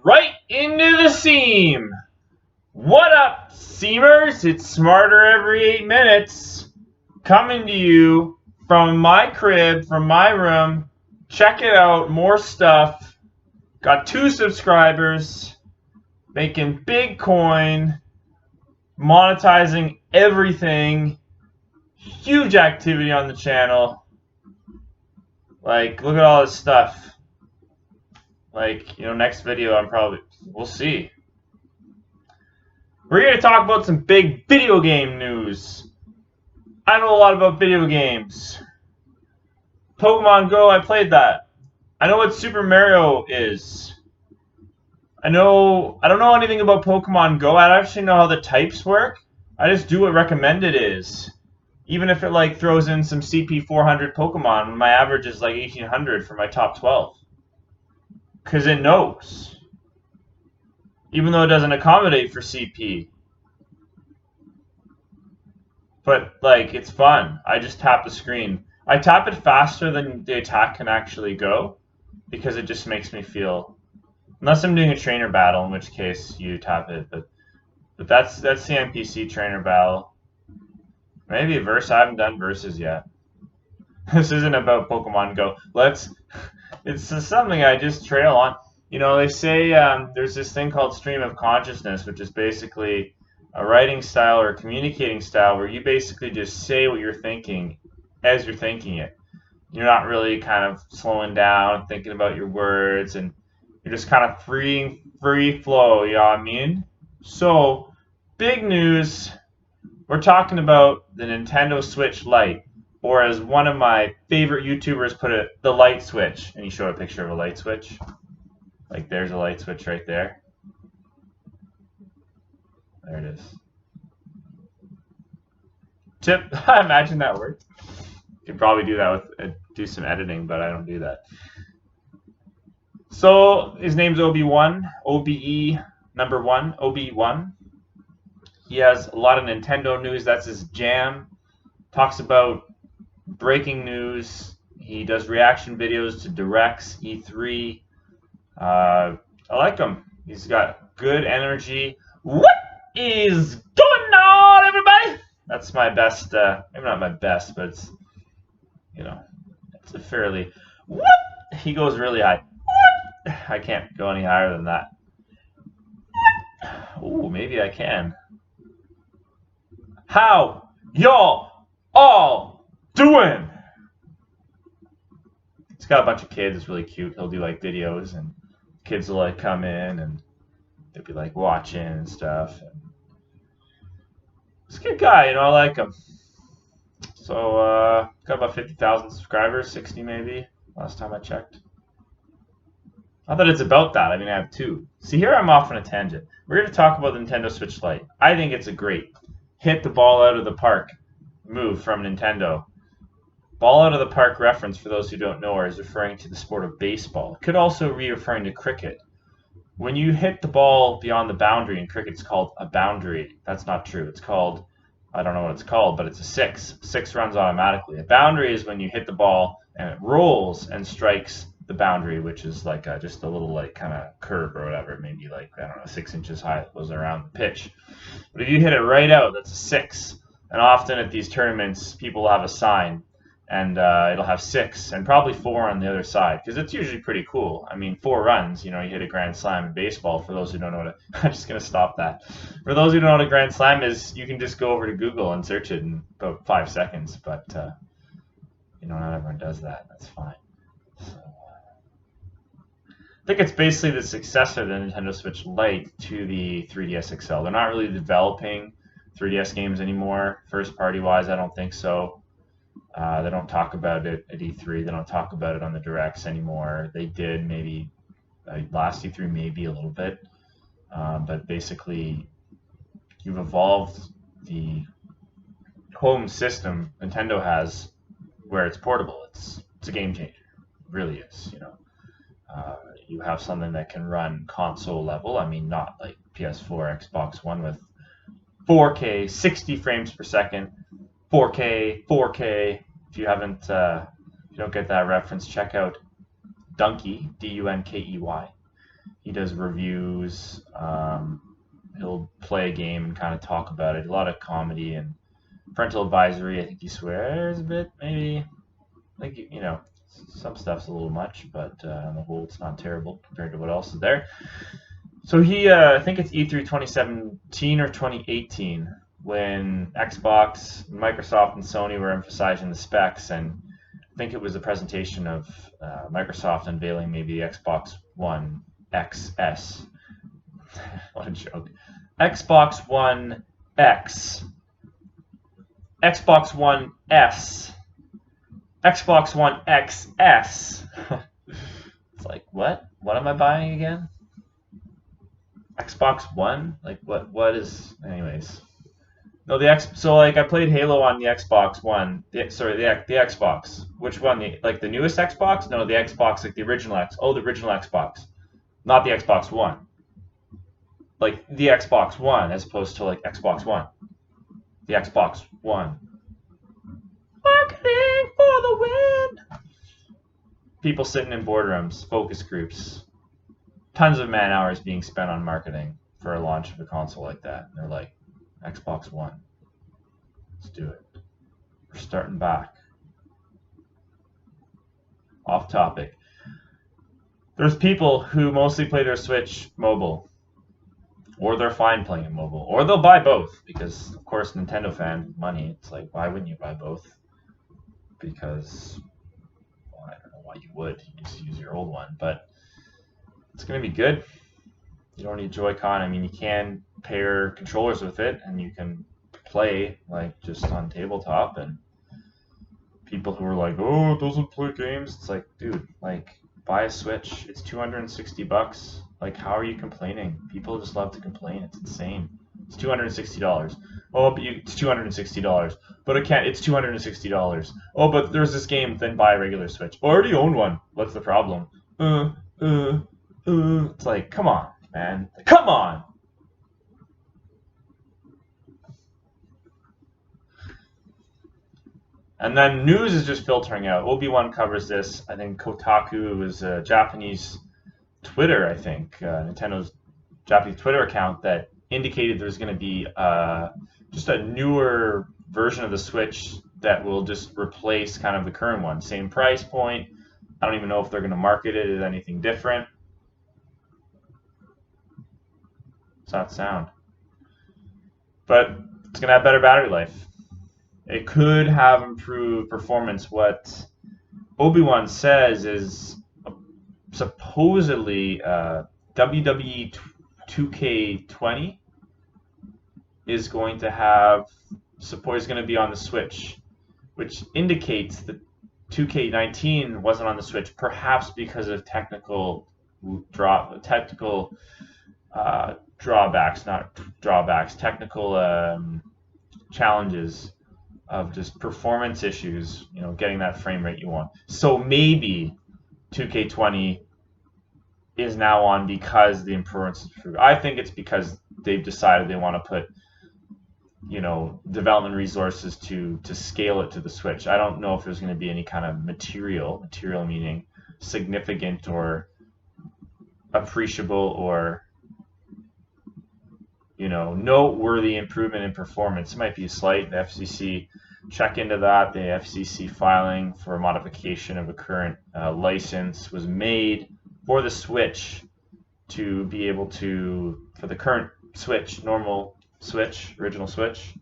right into the seam. What up, seamers? It's Smarter Every 8 Minutes, coming to you from my crib, from my room. Check it out, more stuff. Got 2 subscribers, making big coin, monetizing everything. Huge activity on the channel. Like, look at all this stuff. Like, next video we'll see. We're going to talk about some big video game news. I know a lot about video games. Pokemon Go, I played that. I know what Super Mario is. I don't know anything about Pokemon Go. I don't actually know how the types work. I just do what recommended is. Even if it throws in some CP 400 Pokemon, my average is 1800 for my top 12. Because it knows. Even though it doesn't accommodate for CP. But, it's fun. I just tap the screen. I tap it faster than the attack can actually go. Because it just makes me feel... Unless I'm doing a trainer battle, in which case you tap it. But that's the NPC trainer battle. Maybe a verse. I haven't done verses yet. This isn't about Pokemon Go. It's something I just trail on. They say there's this thing called stream of consciousness, which is basically a writing style or a communicating style where you basically just say what you're thinking as you're thinking it. You're not really kind of slowing down, thinking about your words, and you're just kind of free flow, you know what I mean? So, big news. We're talking about the Nintendo Switch Lite, or as one of my favorite YouTubers put it, the light switch. And he showed a picture of a light switch. There's a light switch right there. There it is. Tip. I imagine that worked. Could probably do that with do some editing, but I don't do that. So his name's OB1, OBE number 1, OB1. He has a lot of Nintendo news. That's his jam. Talks about breaking news. He does reaction videos to Directs, E3. I like him. He's got good energy. What is going on, everybody? That's my best. Maybe not my best, but it's it's a fairly. What? He goes really high. What? I can't go any higher than that. Ooh, maybe I can. How y'all all doing? He's got a bunch of kids. It's really cute. He'll do videos, and kids will come in and they'll be watching and stuff. And he's a good guy, I like him. So got about 50,000 subscribers, 60 maybe, last time I checked. Not that it's about that. I mean, I have 2. See, here I'm off on a tangent. We're going to talk about the Nintendo Switch Lite. I think it's a great hit the ball out of the park move from Nintendo. Ball out of the park reference, for those who don't know, is referring to the sport of baseball. It could also be referring to cricket. When you hit the ball beyond the boundary in cricket, it's called a boundary. That's not true. It's called, I don't know what it's called, but it's a 6. 6 runs automatically. A boundary is when you hit the ball and it rolls and strikes the boundary, which is just a little kind of curve or whatever, maybe I don't know, 6 inches high that goes around the pitch. But if you hit it right out, that's a 6. And often at these tournaments, people will have a sign, and it'll have 6 and probably 4 on the other side, because it's usually pretty cool. I mean, 4 runs, you hit a grand slam in baseball. For those who don't know what I'm just going to stop that. For those who don't know what a grand slam is, you can just go over to Google and search it in about 5 seconds, but not everyone does that. That's fine. So, I think it's basically the successor of the Nintendo Switch Lite to the 3DS XL. They're not really developing 3DS games anymore, first party wise. I don't think so. They don't talk about it at E3. They don't talk about it on the Directs anymore. They did maybe last E3, maybe a little bit, but basically you've evolved the home system Nintendo has where it's portable. It's a game changer. It really is. You have something that can run console level. I mean, not like PS4, Xbox One with 4K, 60 frames per second, 4K. If you haven't, if you don't get that reference, check out Dunkey, D-U-N-K-E-Y. He does reviews. He'll play a game and kind of talk about it. A lot of comedy and parental advisory. I think he swears a bit, maybe. Like, you know, some stuff's a little much, but on the whole, it's not terrible compared to what else is there. So he, I think it's E3 2017 or 2018 when Xbox, Microsoft, and Sony were emphasizing the specs, and I think it was a presentation of Microsoft unveiling maybe the Xbox One XS. What a joke. Xbox One X, Xbox One S, Xbox One XS. It's like, what? What am I buying again? Xbox One? Like, what is... Anyways. No, so like I played Halo on the Xbox One. The Xbox. Which one? Like the newest Xbox? No, the Xbox, like the original the original Xbox. Not the Xbox One. Like the Xbox One as opposed to like Xbox One. The Xbox One. Marketing for the win! People sitting in boardrooms, focus groups. Tons of man hours being spent on marketing for a launch of a console like that. And they're like, Xbox One. Let's do it. We're starting back. Off topic. There's people who mostly play their Switch mobile. Or they're fine playing it mobile. Or they'll buy both. Because, of course, Nintendo fan money. It's like, why wouldn't you buy both? Because, well, I don't know why you would. You just use your old one. But it's going to be good. You don't need Joy-Con. I mean, you can pair controllers with it, and you can play like just on tabletop. And people who are like, "Oh, it doesn't play games," it's like, dude, like buy a Switch. It's $260. Like, how are you complaining? People just love to complain. It's insane. It's $260. Oh, but it's $260. But it can't. It's $260. Oh, but there's this game. Then buy a regular Switch. Already own one. What's the problem? It's like, come on, man. Come on. And then news is just filtering out. Obi-Wan covers this. I think Kotaku was a Japanese Twitter, I think, Nintendo's Japanese Twitter account that indicated there's going to be just a newer version of the Switch that will just replace kind of the current one. Same price point. I don't even know if they're going to market it as anything different. It's not sound. But it's going to have better battery life. It could have improved performance. What Obi-Wan says is supposedly WWE 2K20 is going to have support, is going to be on the Switch, which indicates that 2K19 wasn't on the Switch, perhaps because of technical drawbacks, not drawbacks, technical challenges of just performance issues, you know, getting that frame rate you want. So maybe 2K20 is now on because the improvements improved. I think it's because they've decided they want to put, you know, development resources to scale it to the Switch. I don't know if there's going to be any kind of material meaning significant or appreciable or, you know, noteworthy improvement in performance. It might be slight. The FCC check into that. The FCC filing for a modification of a current license was made for the Switch to be able to, for the current Switch, normal Switch, original Switch,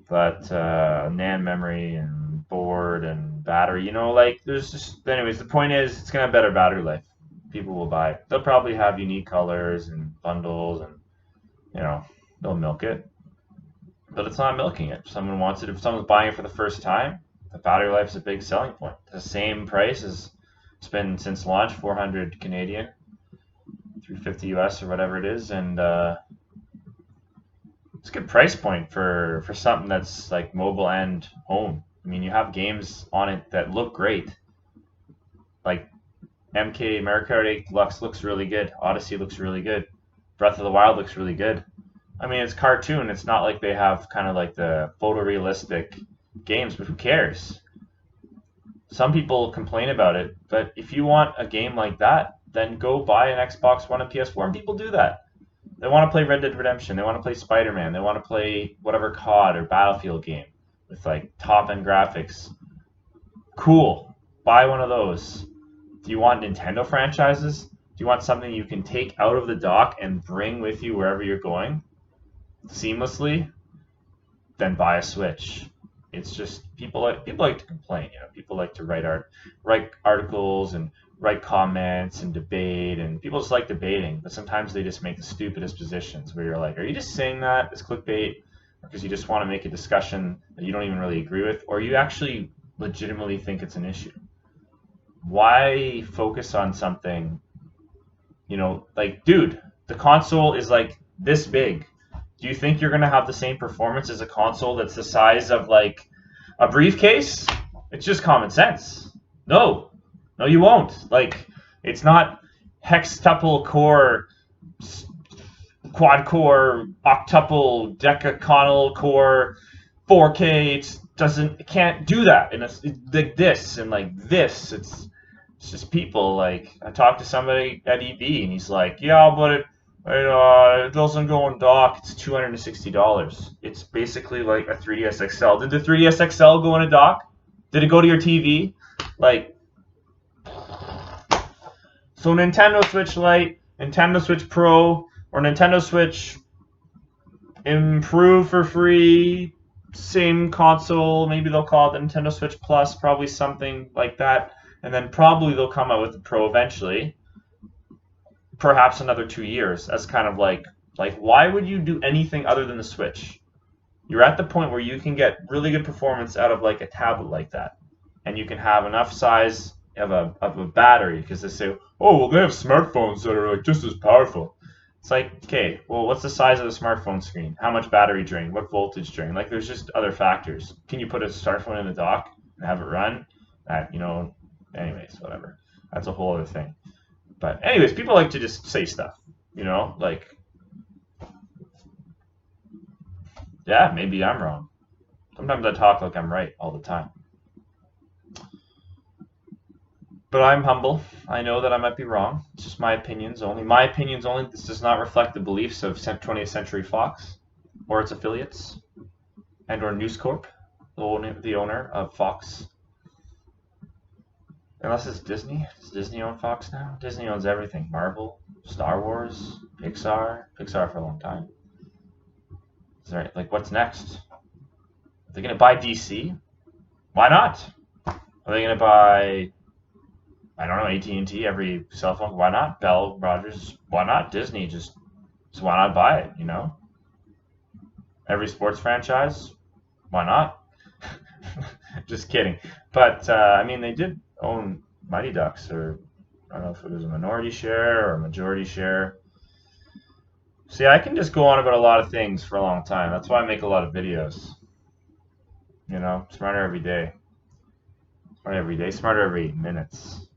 but NAND memory and board and battery, you know, like there's just, anyways, the point is it's going to have better battery life. People will buy it. They'll probably have unique colors and bundles and, you know, they'll milk it, but it's not milking it. If someone wants it, if someone's buying it for the first time, the battery life is a big selling point. The same price as it's been since launch, 400 Canadian, 350 US or whatever it is, and it's a good price point for something that's like mobile and home. I mean, you have games on it that look great, like MK Mario Kart 8 Deluxe looks really good, Odyssey looks really good, Breath of the Wild looks really good. I mean, it's cartoon. It's not like they have kind of like the photorealistic games, but who cares? Some people complain about it, but if you want a game like that then go buy an Xbox One and PS4, and people do that. They want to play Red Dead Redemption, they want to play Spider-Man, they want to play whatever COD or Battlefield game with like top-end graphics. Cool. Buy one of those. Do you want Nintendo franchises? Do you want something you can take out of the dock and bring with you wherever you're going seamlessly? Then buy a Switch. It's just people like to complain, you know. People like to write articles and write comments and debate, and people just like debating. But sometimes they just make the stupidest positions where you're like, are you just saying that as clickbait, because you just want to make a discussion that you don't even really agree with, or you actually legitimately think it's an issue? Why focus on something, you know, like, dude, the console is like this big. Do you think you're going to have the same performance as a console that's the size of like a briefcase? It's just common sense. No, you won't. Like, it's not hextuple core, quad core, octuple, decaconal core, 4K. It can't do that. And it's like this and like this. It's just people. Like, I talked to somebody at EB and he's like, yeah, but it doesn't go in dock. It's $260. It's basically like a 3DS XL. Did the 3DS XL go in a dock? Did it go to your TV? Like, so Nintendo Switch Lite, Nintendo Switch Pro, or Nintendo Switch Improve for free, same console. Maybe they'll call it the Nintendo Switch Plus, probably something like that. And then probably they'll come out with the Pro eventually. Perhaps another 2 years, as kind of like why would you do anything other than the Switch? You're at the point where you can get really good performance out of like a tablet like that, and you can have enough size of a battery, because they say, oh, well, they have smartphones that are like just as powerful. It's like, okay, well, what's the size of the smartphone screen? How much battery drain? What voltage drain? Like, there's just other factors. Can you put a smartphone in the dock and have it run? You know, anyways, whatever. That's a whole other thing. But anyways, people like to just say stuff, you know, like, yeah, maybe I'm wrong. Sometimes I talk like I'm right all the time. But I'm humble. I know that I might be wrong. It's just my opinions only. My opinions only. This does not reflect the beliefs of 20th Century Fox or its affiliates and or News Corp, the owner of Fox. Unless it's Disney. Does Disney own Fox now? Disney owns everything. Marvel, Star Wars, Pixar. Pixar for a long time. Is there, like, what's next? Are they going to buy DC? Why not? Are they going to buy, I don't know, AT&T, every cell phone? Why not? Bell, Rogers? Why not? Disney, just why not buy it, you know? Every sports franchise? Why not? Just kidding. But, I mean, they did own Mighty Ducks, or I don't know if it was a minority share or a majority share. See, I can just go on about a lot of things for a long time. That's why I make a lot of videos. You know, smarter every day. Smarter every day, smarter every 8 minutes.